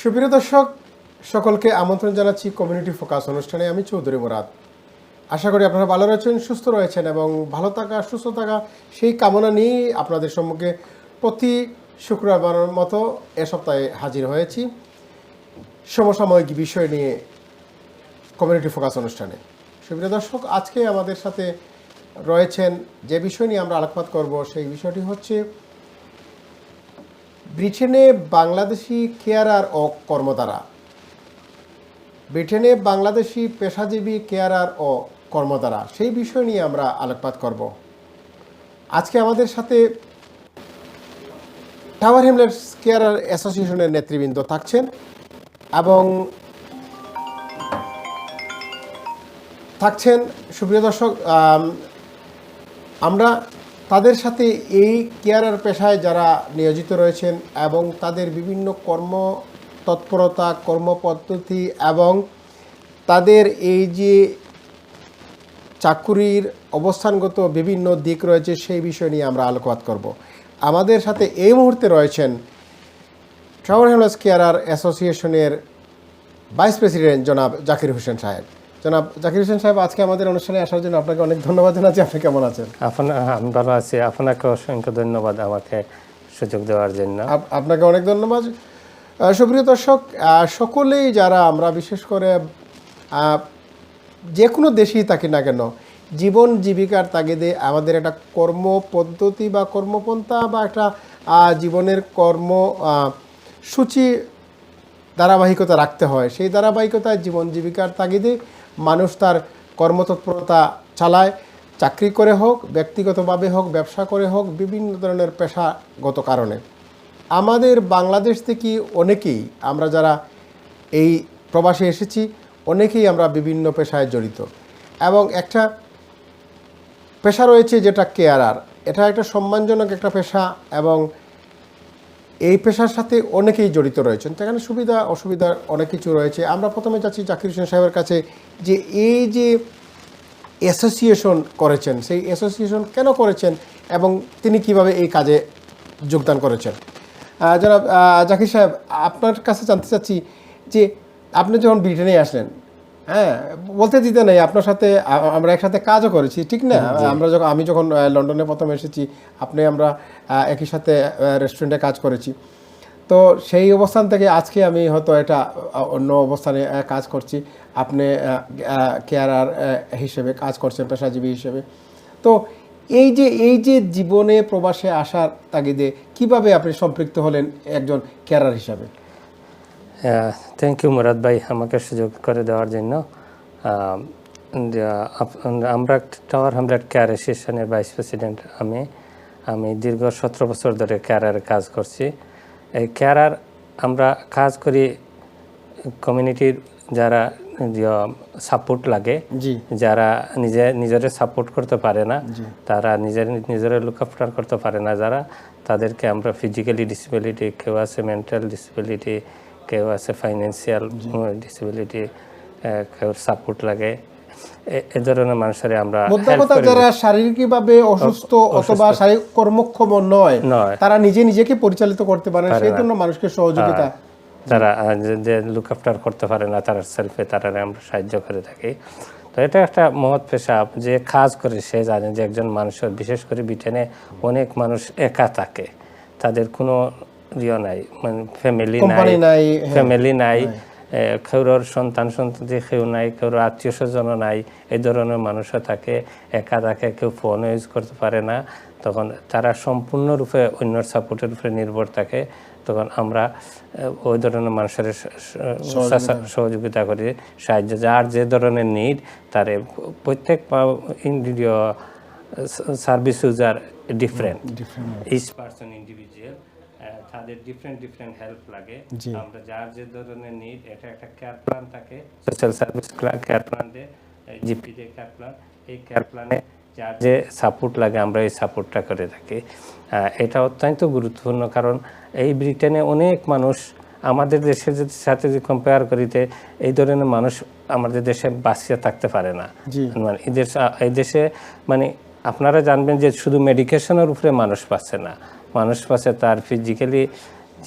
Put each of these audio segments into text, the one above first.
সুপ্রিয় দর্শক, সকলকে আমন্ত্রণ জানাচ্ছি কমিউনিটি ফোকাস অনুষ্ঠানে। আমি চৌধুরী মুরাদ। আশা করি আপনারা ভালো রয়েছেন, সুস্থ রয়েছেন এবং ভালো থাকা, সুস্থ থাকা সেই কামনা নিয়েই আপনাদের সম্মুখে প্রতি শুক্রবারের মতো এ সপ্তাহে হাজির হয়েছি সমসাময়িক বিষয় নিয়ে কমিউনিটি ফোকাস অনুষ্ঠানে। সুপ্রিয় দর্শক, আজকে আমাদের সাথে রয়েছেন যে বিষয় নিয়ে আমরা আলোকপাত করব, সেই বিষয়টি হচ্ছে ব্রিটেনে বাংলাদেশি কেয়ারার ও কর্মধারা। ব্রিটেনে বাংলাদেশি পেশাজীবী কেয়ারার ও কর্মধারা, সেই বিষয় নিয়ে আমরা আলোকপাত করব। আজকে আমাদের সাথে টাওয়ার হ্যামলেটস কেয়ারার অ্যাসোসিয়েশনের নেতৃবৃন্দ থাকছেন এবং সুপ্রিয় দর্শক, আমরা তাদের সাথে এই কেয়ারার পেশায় যারা নিয়োজিত রয়েছেন এবং তাদের বিভিন্ন কর্মতৎপরতা, কর্মপদ্ধতি এবং তাদের এই যে চাকুরির অবস্থানগত বিভিন্ন দিক রয়েছে, সেই বিষয় নিয়ে আমরা আলোকপাত করব। আমাদের সাথে এই মুহূর্তে রয়েছেন টাওয়ার হ্যামলেটস কেয়ারার অ্যাসোসিয়েশনের ভাইস প্রেসিডেন্ট জনাব জাকির হোসেন সাহেব। জনাব জাকির হোসেন সাহেব, আজকে আমাদের অনুষ্ঠানে আসার জন্য আপনাকে অনেক ধন্যবাদ জানাচ্ছি। আপনি কেমন আছেন? আমি ভালো আছি। আপনাকে অসংখ্য ধন্যবাদ আমাকে সুযোগ দেওয়ার জন্য। আপনাকে অনেক ধন্যবাদ। সুপ্রিয় দর্শক, সকলেই যারা আমরা বিশেষ করে যে কোনো দেশেই থাকি না কেন, জীবন জীবিকার তাগিদে আমাদের একটা কর্মপদ্ধতি বা কর্মপন্থা বা একটা জীবনের কর্মসূচি ধারাবাহিকতা রাখতে হয়। সেই ধারাবাহিকতায় জীবন জীবিকার তাগিদে মানুষ তার কর্মতৎপরতা চালায়, চাকরি করে হোক, ব্যক্তিগতভাবে হোক, ব্যবসা করে হোক, বিভিন্ন ধরনের পেশাগত কারণে। আমাদের বাংলাদেশ থেকে অনেকেই, আমরা যারা এই প্রবাসে এসেছি, অনেকেই আমরা বিভিন্ন পেশায় জড়িত এবং একটা পেশা রয়েছে যেটা কেয়ারার। এটা একটা সম্মানজনক একটা পেশা এবং এই পেশার সাথে অনেকেই জড়িত রয়েছেন। সেখানে সুবিধা অসুবিধা অনেক কিছু রয়েছে। আমরা প্রথমে যাচ্ছি জাকির হোসেন সাহেবের কাছে, যে এই যে অ্যাসোসিয়েশন করেছেন, সেই অ্যাসোসিয়েশন কেন করেছেন এবং তিনি কিভাবে এই কাজে যোগদান করেছেন। জনাব জাকির সাহেব, আপনার কাছে জানতে চাচ্ছি যে আপনি যখন ব্রিটেনে আসলেন, হ্যাঁ, বলতে দিতে নেই, আপনার সাথে আমরা একসাথে কাজও করেছি, ঠিক না? আমি যখন লন্ডনে প্রথম এসেছি, আমরা একই সাথে রেস্টুরেন্টে কাজ করেছি। তো সেই অবস্থান থেকে আজকে আমি হয়তো এটা অন্য অবস্থানে কাজ করছি। আপনি কেয়ারার হিসেবে কাজ করছেন, পেশাজীবী হিসেবে। তো এই যে জীবনে প্রবাসে আসার তাগিদে কিভাবে আপনি সম্পৃক্ত হলেন একজন কেয়ারার হিসাবে? থ্যাংক ইউ মুরাদ ভাই, আমাকে সুযোগ করে দেওয়ার জন্য। আমরা টাওয়ার হ্যামলেট কেয়ার অ্যাসোসিয়েশনের ভাইস প্রেসিডেন্ট। আমি দীর্ঘ 17 বছর ধরে কেয়ারারে কাজ করছি। এই কেয়ারার আমরা কাজ করি কমিউনিটির যারা সাপোর্ট লাগে, যারা নিজেরা সাপোর্ট করতে পারে না, তারা নিজেরা লুক আফটার করতে পারে না, যারা তাদেরকে আমরা ফিজিক্যালি ডিসেবিলিটি, কেউ আছে মেন্টাল ডিসেবিলিটি, কেউ আছে ফাইন্যান্সিয়াল ডিসেবিলিটি, কেউ সাপোর্ট লাগে, এ ধরনের মানুষের আমরা যারা শারীরিকভাবে অসুস্থ অথবা শারীরিক কর্মক্ষম নয়, তারা নিজেকে পরিচালিত করতে পারে, সেই জন্য মানুষকে সহযোগিতা, যারা যে লুক আফটার করতে পারে না, তারা সেলফে তারা আমরা সাহায্য করে থাকি। তো এটা একটা মহৎ পেশা। যে কাজ করে সে জানে যে একজন মানুষের, বিশেষ করে ব্রিটেনে অনেক মানুষ একা থাকে, তাদের কোনো নাই, মানে ফ্যামিলি নাই, কেউর সন্তানটি কেউ নাই, কেউর আত্মীয় স্বজনও নাই, এই ধরনের মানুষও থাকে, একা থাকে, কেউ ফোন ইউজ করতে পারে না। তখন তারা সম্পূর্ণরূপে অন্যর সাপোর্টের উপরে নির্ভর থাকে। তখন আমরা ওই ধরনের মানুষের সহযোগিতা করি, সাহায্য, যার যে ধরনের নিড, তার প্রত্যেক service user different, each person individual, তাদের ডিফারেন্ট হেল্প লাগে। আমরা যার যে ধরনের নিড, এটা একটা কেয়ার প্ল্যান থাকে, সোশ্যাল সার্ভিস কেয়ার প্ল্যান দেয়, জিপিতে কেয়ার প্ল্যান। এই কেয়ার প্ল্যানে যার যে সাপোর্ট লাগে আমরা এই সাপোর্টটা করে থাকি। এটা অত্যন্ত গুরুত্বপূর্ণ, কারণ এই ব্রিটেনে অনেক মানুষ আমাদের দেশের সাথে যদি কম্পেয়ার করিতে এই ধরনের মানুষ আমাদের দেশে বাঁচিয়ে থাকতে পারে না। মানে এই দেশে মানে আপনারা জানবেন যে শুধু মেডিকেশনের উপরে মানুষ পাচ্ছে না, মানুষ পাচ্ছে তার ফিজিক্যালি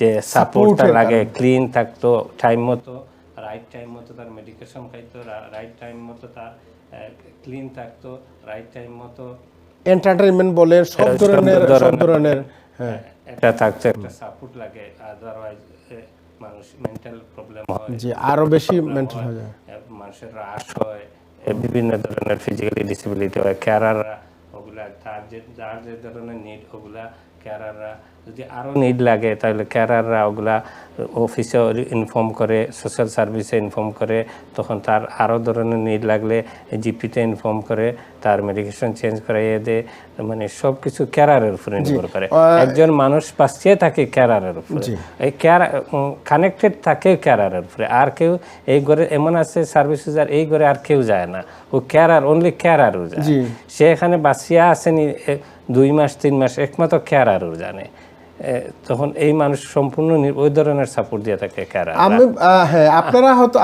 যে সাপোর্টটা লাগে, ক্লিন থাকতো, টাইম মতো রাইট টাইম মতো তার মেডিকেশন খাইতো, রাইট টাইম মতো তার ক্লিন থাকতো, রাইট টাইম মতো এন্টারটেইনমেন্ট বলে সব ধরনের হ্যাঁ এটা থাকতো, একটা সাপোর্ট লাগে। আদারওয়াইজ মানুষ মেন্টাল প্রবলেম হয়, জি আরো বেশি মেন্টাল হয়ে যায়, মানুষের রাশ হয়, বিভিন্ন ধরনের ফিজিক্যালি ডিসেবিলিটি হয়। ক্যারাররা ওগুলা যার যে ধরনের নিড ওগুলা ক্যারাররা যদি আরও নিড লাগে তাহলে ক্যারাররা ওগুলা অফিসে ইনফর্ম করে, সোশ্যাল সার্ভিসে ইনফর্ম করে, তখন তার আরও ধরনের নিড লাগলে জিপিতে ইনফর্ম করে, তার মেডিকেশন চেঞ্জ করাইয়ে দেয়। মানে সব কিছু ক্যারারের উপরে নির্ভর করে। একজন মানুষ বাঁচিয়ে থাকে ক্যারারের উপরে, এই কানেক্টেড থাকে ক্যারারের উপরে। আর কেউ এই ঘরে এমন আছে সার্ভিস ইউজার এই ঘরে আর কেউ যায় না, ও ক্যারার অনলি ক্যারারও যায়। সে এখানে বাঁচিয়ে আসেনি 2 মাস 3 মাস, একমাত্র ক্যারারও জানে। তখন এই মানুষ সম্পূর্ণ ওই ধরনের সাপোর্ট দিয়ে থাকে ক্যারার। হ্যাঁ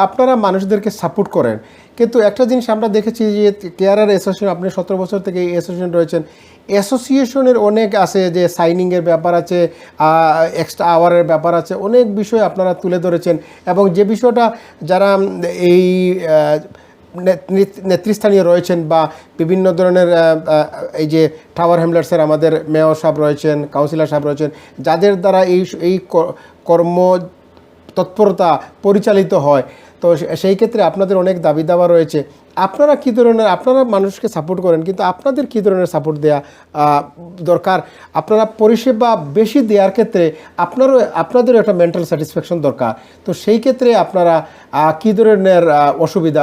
আপনারা মানুষদেরকে সাপোর্ট করেন, কিন্তু একটা জিনিস আমরা দেখেছি যে কেয়ারার অ্যাসোসিয়েশন, আপনি 17 বছর থেকে এই অ্যাসোসিয়েশন রয়েছেন, অ্যাসোসিয়েশনের অনেক আছে, যে সাইনিংয়ের ব্যাপার আছে, এক্সট্রা আওয়ারের ব্যাপার আছে, অনেক বিষয় আপনারা তুলে ধরেছেন। এবং যে বিষয়টা যারা এই নেতৃস্থানীয় রয়েছেন বা বিভিন্ন ধরনের এই যে টাওয়ার হ্যামলেটসের আমাদের মেয়র সাহেব রয়েছেন, কাউন্সিলর সাহেব রয়েছেন, যাদের দ্বারা এই কর্ম তৎপরতা পরিচালিত হয়, তো সেই ক্ষেত্রে আপনাদের অনেক দাবি দাওয়া রয়েছে। আপনারা কী ধরনের, আপনারা মানুষকে সাপোর্ট করেন, কিন্তু আপনাদের কী ধরনের সাপোর্ট দেওয়া দরকার? আপনারা পরিষেবা বেশি দেওয়ার ক্ষেত্রে আপনাদেরও একটা মেন্টাল স্যাটিসফ্যাকশন দরকার। তো সেই ক্ষেত্রে আপনারা কী ধরনের অসুবিধা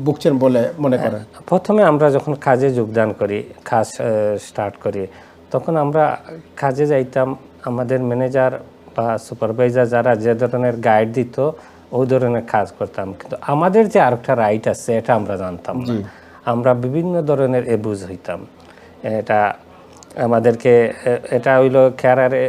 ভুগছেন বলে মনে করেন? প্রথমে আমরা যখন কাজে যোগদান করি, কাজ স্টার্ট করি, তখন আমরা কাজে যাইতাম, আমাদের ম্যানেজার বা সুপারভাইজার যারা যে ধরনের গাইড দিত ওই ধরনের কাজ করতাম। কিন্তু আমাদের যে আরেকটা রাইট আছে এটা আমরা জানতাম না, আমরা বিভিন্ন ধরনের এbuজ হইতাম। এটা আমাদেরকে এটা হইলো ক্যারারে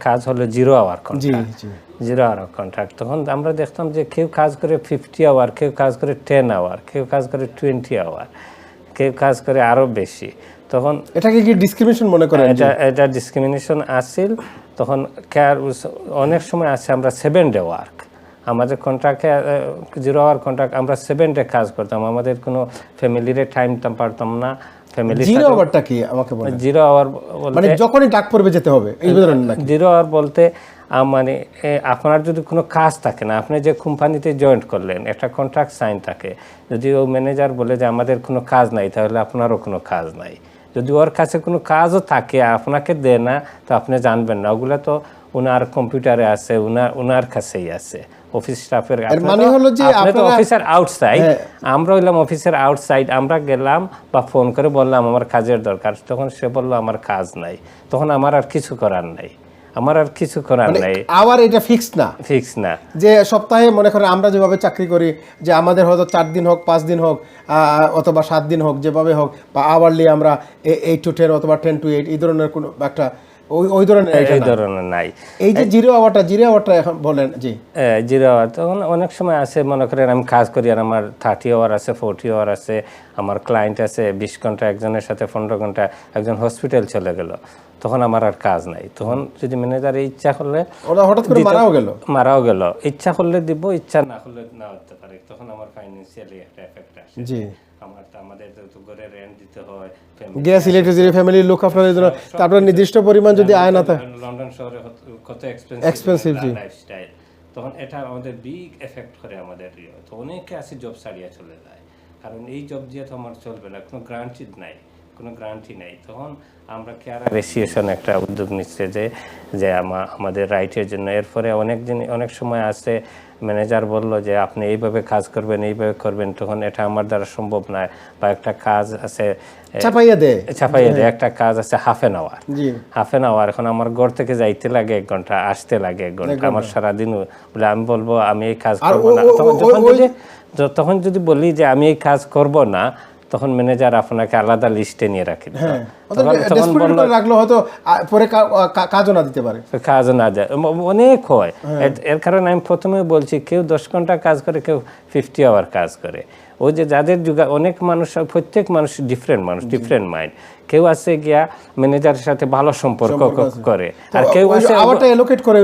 কাজ হলো 0 আওয়ার কন্ট্রাক্ট, 0 আওয়ার কন্ট্রাক্ট। তখন আমরা দেখতাম যে কেউ কাজ করে 50 আওয়ার, কেউ কাজ করে 10 আওয়ার, কেউ কাজ করে 20 আওয়ার, কেউ কাজ করে আরও বেশি। তখন এটাকে কি ডিসক্রিমিনেশন মনে করেন? এটা ডিসক্রিমিনেশন আসছিল। তখন অনেক সময় আছে আমরা 7 ডে ওয়ার্ক, আমাদের কন্ট্রাক্টে 0 আওয়ার কন্ট্রাক্ট, আমরা 7 ডে কাজ করতাম, আমাদের কোনো ফ্যামিলির টাইম পারতাম না। ফ্যামিলি 0 আওয়ারটা কি আমাকে বলেন? 0 আওয়ার মানে যখনই ডাক পড়বে যেতে হবে এই ধরনের নাকি? 0 আওয়ার বলতে মানে আপনার যদি কোনো কাজ থাকে না, আপনি যে কোম্পানিতে জয়েন্ট করলেন একটা কন্ট্রাক্ট সাইন থাকে, যদি ও ম্যানেজার বলে যে আমাদের কোনো কাজ নাই, তাহলে আপনারও কোনো কাজ নাই। যদি ওর কাছে কোনো কাজও থাকে আপনাকে দেয় না, তো আপনি জানবেন না, ওগুলো তো ওনার কম্পিউটারে আছে, ওনার কাছেই আছে, অফিস স্টাফের। মানে হলো যে আপনারা অফিসার আউটসাইড, আমরা হইলাম অফিসের আউটসাইড। আমরা গেলাম বা ফোন করে বললাম আমার কাজের দরকার, তখন সে বললো আমার কাজ নাই, তখন আমার আর কিছু করার নাই, আমার আর কিছু করার নাই। আবার এটা ফিক্সড না, ফিক্স না যে সপ্তাহে মনে করেন আমরা যেভাবে চাকরি করি, যে আমাদের হয়তো 4 দিন হোক, 5 দিন হোক, অথবা 7 দিন হোক, যেভাবে হোক, বা আওয়ারলি আমরা 8 to 10 অথবা 10 to 8 এই ধরনের কোনো একটা ওই ধরনের নাই। এই যে 0 আওয়ারটা এখন বলেন। জি 0 আওয়ার তখন অনেক সময় আছে, মনে করেন আমি কাজ করি আর আমার 30 আওয়ার আছে, 40 আওয়ার আছে, আমার ক্লায়েন্ট আছে 20 ঘন্টা, একজনের সাথে 15 ঘন্টা, একজন হসপিটাল চলে গেল, তখন আমার আর কাজ নাই। তখন যদি ম্যানেজার ইচ্ছা করলে, ওরা হঠাৎ করে মারাও গেল, ইচ্ছা করলে দিব, ইচ্ছা না করলে না হতে পারে, তখন আমার ফাইন্যান্সিয়ালি একটা এফেক্ট আসে। জি আমাদের তো ঘরে রেন্ট দিতে হয়, গ্যাস, ইলেকট্রিসিটি, ফ্যামিলির লোক আপনাদের জন্য, তারপর নির্দিষ্ট পরিমাণ যদি আয় না থাকে, লন্ডন শহরে কত এক্সপেন্সিভ লাইফস্টাইল, তখন এটা আমাদের বিগ এফেক্ট করে আমাদের। তো অনেকে আছে জব ছাড়িয়ে চলে যায়, কারণ এই জব দিয়ে তো আমার চলবে না, কোনো গ্যারান্টি নাই। তখন আমরা কেয়ার অ্যাসোসিয়েশন একটা উদ্যোগ নিচ্ছে যে আমাদের রাইটের জন্য। এরপরে অনেক সময় আছে ম্যানেজার বলল যে আপনি এইভাবে কাজ করবেন, এইভাবে করবেন, তখন এটা আমার দ্বারা সম্ভব নয়। বা একটা কাজ আছে চাপাইয়া দেয়, একটা কাজ আছে হাফ এন আওয়ার, এখন আমার ঘর থেকে যাইতে লাগে 1 ঘন্টা, আসতে লাগে 1 ঘন্টা, আমার সারাদিন বলে আমি বলবো আমি এই কাজ করবো না। তখন যদি বলি যে আমি এই কাজ করব না, তখন ম্যানেজার আপনাকে আলাদা লিস্টে নিয়ে রাখে দিত। হ্যাঁ, ডেসপারেট করে রাখলো, হয়তো পরে কাজও না দিতে পারে, কাজ না যায়, অনেক হয়। এর কারণে আমি প্রথমে বলছি, কেউ 10 ঘন্টা কাজ করে, কেউ 50 আওয়ার কাজ করে। ওই যে যাদের অনেক মানুষ, প্রত্যেক মানুষ ডিফারেন্ট মানুষ, ডিফারেন্ট মাইন্ড। কেউ আছে গিয়া ম্যানেজারের সাথে ভালো সম্পর্ক করে, আর কেউ আছে আওয়ারটা এলোকেট করে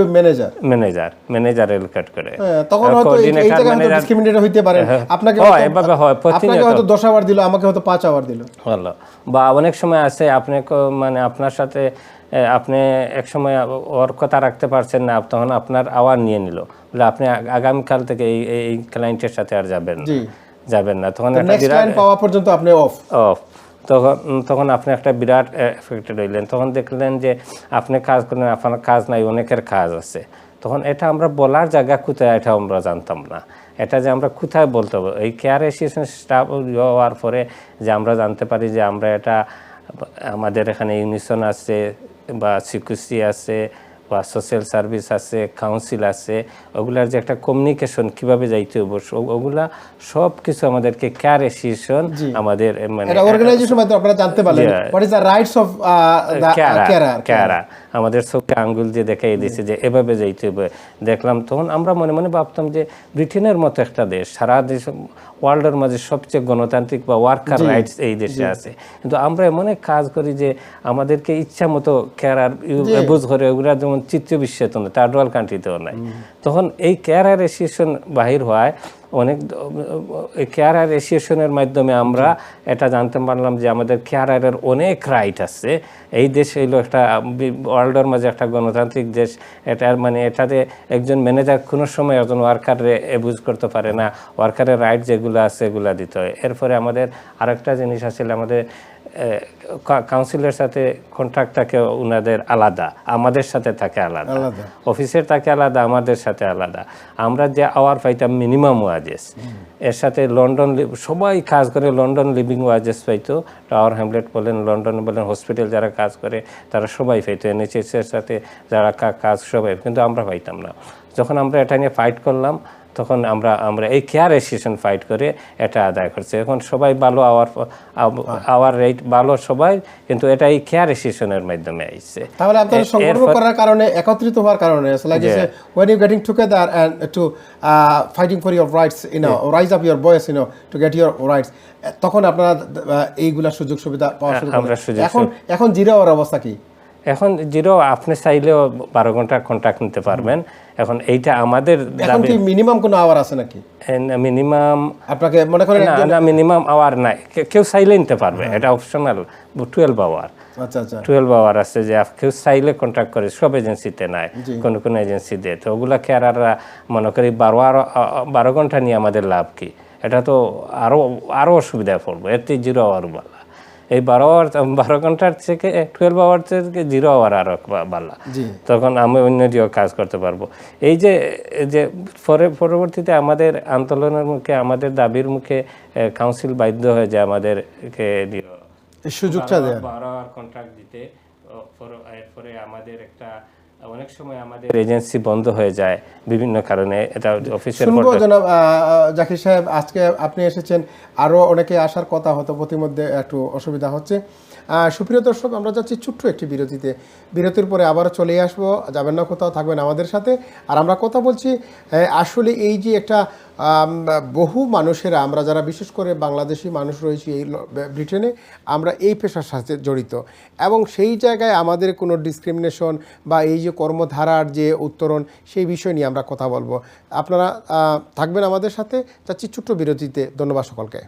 ম্যানেজার এলোকেট করে। তখন হয়তো এই জায়গায় হয়তো ডিসক্রিমিনেট হইতে পারে, আপনাকে এভাবে হয়, আপনাকে হয়তো 10 আওয়ার দিল, আমাকে হয়তো 5 আওয়ার দিল। ভালো। বা অনেক সময় আছে আপনি মানে আপনার সাথে আপনি এক সময় ওর কথা রাখতে পারছেন না, তখন আপনার আওয়ার নিয়ে নিল, বলে আপনি আগামীকাল থেকে এই ক্লায়েন্টের সাথে আর যাবেন না, তখন একটা বিরাট পাওয়া পর্যন্ত আপনি অফ। তখন আপনি একটা বিরাট এফেক্টেড হইলেন। তখন দেখলেন যে আপনি কাজ করলেন, আপনার কাজ নাই, অনেকের কাজ আছে। তখন এটা আমরা বলার জায়গা কোথায়, এটা আমরা জানতাম না। এটা যে আমরা কোথায় বলতে হবে, এই কেয়ার অ্যাসোসিয়েশন স্টাফ হওয়ার পরে যে আমরা জানতে পারি যে আমরা এটা, আমাদের এখানে ইউনিসন আছে বা সিকিউরিটি আছে বা সোশ্যাল সার্ভিস আছে, কাউন্সিল আছে, ওগুলার যে একটা কমিউনিকেশন কীভাবে যাইতে হবে, ওগুলা সব কিছু আমাদেরকে কেয়ার অ্যাসোসিয়েশন আমাদের মানে এটা অর্গানাইজেশন মাধ্যমে আপনারা জানতে পারলেন what is the rights of the carer. আমাদের চোখে আঙ্গুল দিয়ে দেখাই দিয়েছে যে এভাবে যাইতে হবে। দেখলাম, তখন আমরা মনে মনে ভাবতাম যে ব্রিটেনের মতো একটা দেশ, সারা দেশ ওয়ার্ল্ডের মাঝে সবচেয়ে গণতান্ত্রিক বা ওয়ার্কার রাইটস এই দেশে আছে, কিন্তু আমরা এমন এক কাজ করি যে আমাদেরকে ইচ্ছা মতো কেয়ারার ইউজ করে, ওগুলা যেমন তৃতীয় বিশ্বের তো থার্ড ওয়ার্ল্ড কান্ট্রিতেও নাই। তখন এই কেয়ারার অ্যাসোসিয়েশন বাহির হয়, অনেক কেয়ারার অ্যাসোসিয়েশনের মাধ্যমে আমরা এটা জানতে পারলাম যে আমাদের কেয়ারারের অনেক রাইট আছে। এই দেশ হইল একটা ওয়ার্ল্ডের মাঝে একটা গণতান্ত্রিক দেশ। এটার মানে এটাতে একজন ম্যানেজার কোনো সময় একজন ওয়ার্কারে অ্যাবিউজ করতে পারে না, ওয়ার্কারের রাইট যেগুলো আছে এগুলো দিতে হয়। এরপরে আমাদের আরেকটা জিনিস আসলে, আমাদের কাউন্সিলের সাথে কন্ট্রাক্ট থাকে ওনাদের আলাদা, আমাদের সাথে থাকে আলাদা, অফিসের থাকে আলাদা, আমাদের সাথে আলাদা। আমরা যে আওয়ার পাইতাম মিনিমাম ওয়াজেস, এর সাথে লন্ডন সবাই কাজ করে লন্ডন লিভিং ওয়াজেস পাইতো, টাওয়ার হ্যামলেট বলেন, লন্ডন বলেন, হসপিটাল যারা কাজ করে তারা সবাই পাইতো, NHS এর সাথে যারা কাজ সবাই, কিন্তু আমরা পাইতাম না। যখন আমরা এটা নিয়ে ফাইট করলাম, তখন আমরা এই কেয়ার অ্যাসোসিয়েশন ফাইট করে এটা আদায় করছে। এখন সবাই ভালো আওয়ার রেট ভালো সবাই, কিন্তু এটা এই কেয়ার অ্যাসোসিয়েশনের মাধ্যমে আইছে। তাহলে আপনারা সংগঠন করার কারণে, একত্রিত হওয়ার কারণে, like you say, when you getting together and to fighting for your rights, rise up your voice, to get your rights, তখন আপনারা এইগুলা সুযোগ সুবিধা পাওয়া শুরু করেন। এখন জিরো হওয়ার অবস্থা কি? এখন জিরো, আপনি চাইলেও 12 ঘন্টা কন্ট্রাক্ট নিতে পারবেন। এখন এইটা আমাদের এখন কি মিনিমাম কোনো আওয়ার আছে নাকি? মিনিমাম আপনাকে মনে করেন না, মিনিমাম আওয়ার নাই, কেউ চাইলে নিতে পারবে, এটা অপশনাল। 12 আওয়ার, আচ্ছা 12 আওয়ার আছে, যে কেউ চাইলে কন্ট্রাক্ট করে, সব এজেন্সিতে নাই, কোন এজেন্সি দেয়। তো ওগুলা কেয়ারাররা মনে করি 12 ঘন্টা নিয়ে আমাদের লাভ কি? এটা তো আরো অসুবিধায় পড়বো, এতে 0 আওয়ার ভালো। এই 12 ঘন্টার থেকে 12 আওয়ার থেকে 0 আওয়ার আরো ভালো, তখন আমি অন্য দিয়েও কাজ করতে পারবো। এই যে পরবর্তীতে আমাদের আন্দোলনের মুখে, আমাদের দাবির মুখে কাউন্সিল বাধ্য হয়ে যায় আমাদেরকে সুযোগটা দেয় 12 আওয়ার কন্ট্রাক্ট দিতে। এরপরে আমাদের একটা অনেক সময় আমাদের এজেন্সি বন্ধ হয়ে যায় বিভিন্ন কারণে। এটা অফিসের শুনবো জনাব জাকির সাহেব, আজকে আপনি এসেছেন, আরও অনেকে আসার কথা, হতো প্রতিমধ্যে একটু অসুবিধা হচ্ছে। সুপ্রিয় দর্শক, আমরা যাচ্ছি ছোট্ট একটি বিরতিতে। বিরতির পরে আবারও চলে আসবো, যাবেন না কোথাও, থাকবেন আমাদের সাথে। আর আমরা কথা বলছি আসলে এই যে একটা বহু মানুষেরা, আমরা যারা বিশেষ করে বাংলাদেশি মানুষ রয়েছি এই ব্রিটেনে, আমরা এই পেশার সাথে জড়িত, এবং সেই জায়গায় আমাদের কোনো ডিসক্রিমিনেশন বা এই যে কর্মধারার যে উত্তরণ, সেই বিষয় নিয়ে আমরা কথা বলবো। আপনারা থাকবেন আমাদের সাথে, যাচ্ছি ছোট্ট বিরতিতে। ধন্যবাদ সকলকে।